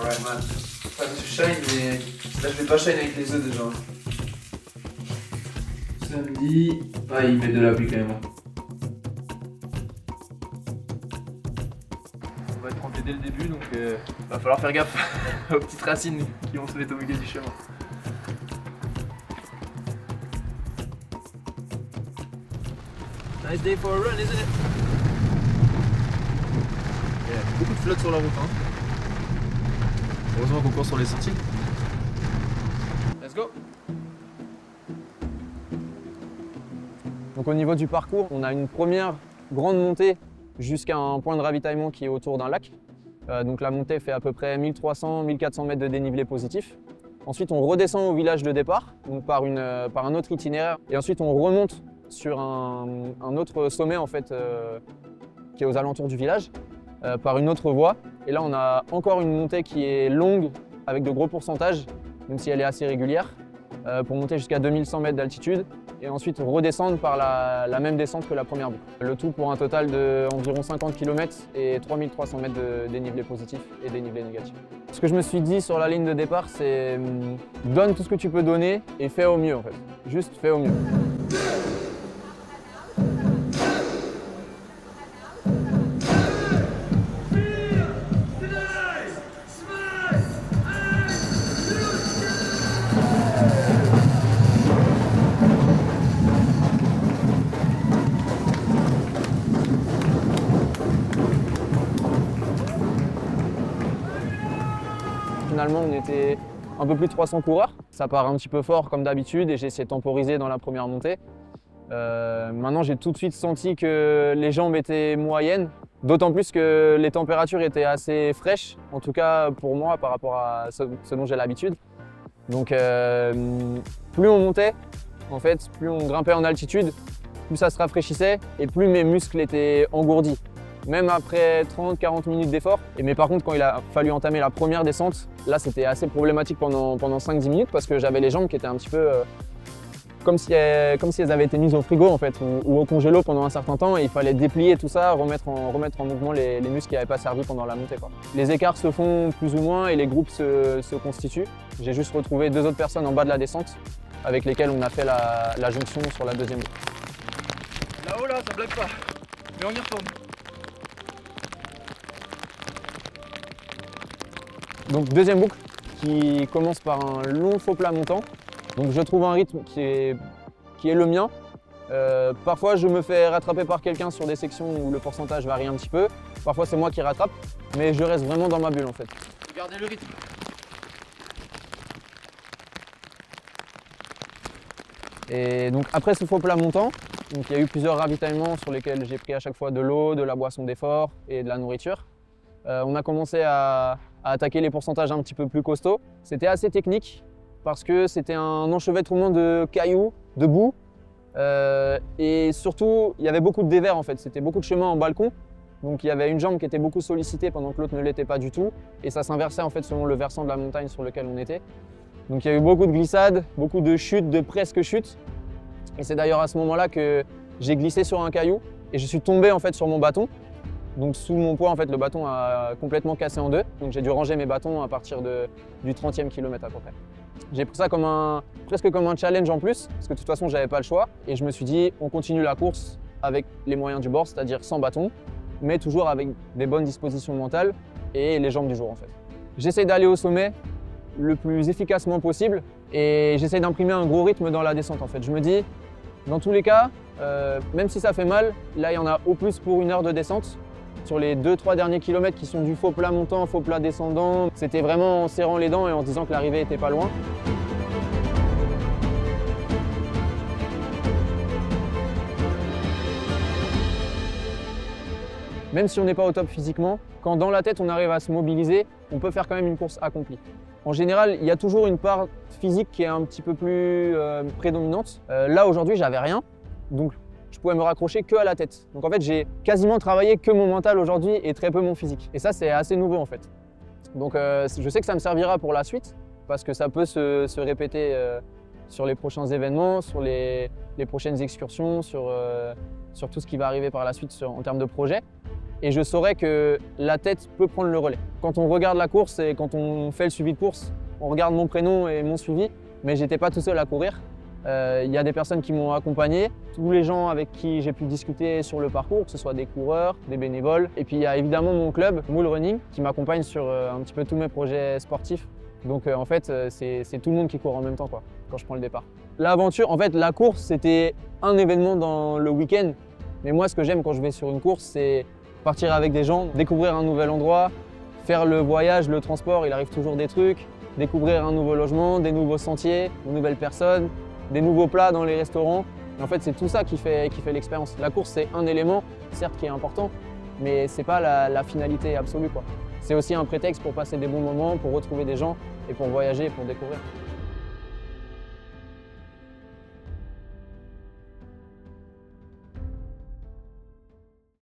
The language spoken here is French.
Alright man. Time to shine, mais là je vais pas shine avec les œufs déjà. Samedi. Ah, il met de la pluie quand même. On va être trempé dès le début donc va falloir faire gaffe aux petites racines qui vont se mettre au milieu du chemin. Nice day for a run, isn't it? Il y a beaucoup de flotte sur la route. Hein. Heureusement qu'on court sur les sentiers. Let's go! Donc au niveau du parcours, on a une première grande montée jusqu'à un point de ravitaillement qui est autour d'un lac. Donc la montée fait à peu près 1300-1400 mètres de dénivelé positif. Ensuite on redescend au village de départ, donc par un autre itinéraire. Et ensuite on remonte sur un autre sommet en fait, qui est aux alentours du village, par une autre voie. Et là on a encore une montée qui est longue avec de gros pourcentages, même si elle est assez régulière, pour monter jusqu'à 2100 mètres d'altitude. Et ensuite redescendre par la même descente que la première boucle. Le tout pour un total d'environ 50 km et 3300 mètres de dénivelé positif et dénivelé négatif. Ce que je me suis dit sur la ligne de départ, c'est donne tout ce que tu peux donner et fais au mieux en fait. Juste fais au mieux. Finalement, on était un peu plus de 300 coureurs. Ça part un petit peu fort comme d'habitude et j'ai essayé de temporiser dans la première montée. Maintenant, j'ai tout de suite senti que les jambes étaient moyennes, d'autant plus que les températures étaient assez fraîches, en tout cas pour moi par rapport à ce dont j'ai l'habitude. Donc plus on montait, en fait, plus on grimpait en altitude, plus ça se rafraîchissait et plus mes muscles étaient engourdis. Même après 30-40 minutes d'effort. Mais par contre, quand il a fallu entamer la première descente, là c'était assez problématique pendant 5-10 minutes parce que j'avais les jambes qui étaient un petit peu comme si elles avaient été mises au frigo en fait, ou au congélo pendant un certain temps et il fallait déplier tout ça, remettre en mouvement les muscles qui n'avaient pas servi pendant la montée, quoi. Les écarts se font plus ou moins et les groupes se constituent. J'ai juste retrouvé 2 autres personnes en bas de la descente avec lesquelles on a fait la jonction sur la deuxième boucle. Là-haut là, ça blague pas. Mais on y retourne. Donc deuxième boucle qui commence par un long faux plat montant. Donc je trouve un rythme qui est le mien. Parfois je me fais rattraper par quelqu'un sur des sections où le pourcentage varie un petit peu. Parfois c'est moi qui rattrape, mais je reste vraiment dans ma bulle en fait. Regardez le rythme. Et donc après ce faux plat montant, donc il y a eu plusieurs ravitaillements sur lesquels j'ai pris à chaque fois de l'eau, de la boisson d'effort et de la nourriture. On a commencé à attaquer les pourcentages un petit peu plus costauds. C'était assez technique parce que c'était un enchevêtrement de cailloux, de boue et surtout il y avait beaucoup de dévers en fait. C'était beaucoup de chemin en balcon, donc il y avait une jambe qui était beaucoup sollicitée pendant que l'autre ne l'était pas du tout et ça s'inversait en fait selon le versant de la montagne sur lequel on était. Donc il y a eu beaucoup de glissades, beaucoup de chutes, de presque chutes et c'est d'ailleurs à ce moment-là que j'ai glissé sur un caillou et je suis tombé en fait sur mon bâton. Donc sous mon poids, en fait, le bâton a complètement cassé en deux. Donc j'ai dû ranger mes bâtons à partir du 30e kilomètre à peu près. J'ai pris ça presque comme un challenge en plus, parce que de toute façon, j'avais pas le choix. Et je me suis dit, on continue la course avec les moyens du bord, c'est-à-dire sans bâton, mais toujours avec des bonnes dispositions mentales et les jambes du jour en fait. J'essaie d'aller au sommet le plus efficacement possible et j'essaie d'imprimer un gros rythme dans la descente en fait. Je me dis, dans tous les cas, même si ça fait mal, là il y en a au plus pour 1 heure de descente. Sur les 2-3 derniers kilomètres qui sont du faux plat montant, faux plat descendant, c'était vraiment en serrant les dents et en se disant que l'arrivée était pas loin. Même si on n'est pas au top physiquement, quand dans la tête on arrive à se mobiliser, on peut faire quand même une course accomplie. En général, il y a toujours une part physique qui est un petit peu plus prédominante. Là aujourd'hui, j'avais rien, donc je pouvais me raccrocher que à la tête. Donc en fait, j'ai quasiment travaillé que mon mental aujourd'hui et très peu mon physique. Et ça, c'est assez nouveau en fait. Donc je sais que ça me servira pour la suite parce que ça peut se répéter sur les prochains événements, sur les prochaines excursions, sur tout ce qui va arriver par la suite en termes de projet. et je saurais que la tête peut prendre le relais. Quand on regarde la course et quand on fait le suivi de course, on regarde mon prénom et mon suivi, mais j'étais pas tout seul à courir. Il y a des personnes qui m'ont accompagné, tous les gens avec qui j'ai pu discuter sur le parcours, que ce soit des coureurs, des bénévoles. Et puis il y a évidemment mon club, Moule Running, qui m'accompagne sur un petit peu tous mes projets sportifs. Donc en fait, c'est tout le monde qui court en même temps quoi, quand je prends le départ. L'aventure, en fait, la course, c'était un événement dans le week-end. Mais moi, ce que j'aime quand je vais sur une course, c'est partir avec des gens, découvrir un nouvel endroit, faire le voyage, le transport, il arrive toujours des trucs, découvrir un nouveau logement, des nouveaux sentiers, de nouvelles personnes, des nouveaux plats dans les restaurants. Et en fait, c'est tout ça qui fait l'expérience. La course, c'est un élément, certes, qui est important, mais c'est pas la finalité absolue, quoi. C'est aussi un prétexte pour passer des bons moments, pour retrouver des gens et pour voyager et pour découvrir.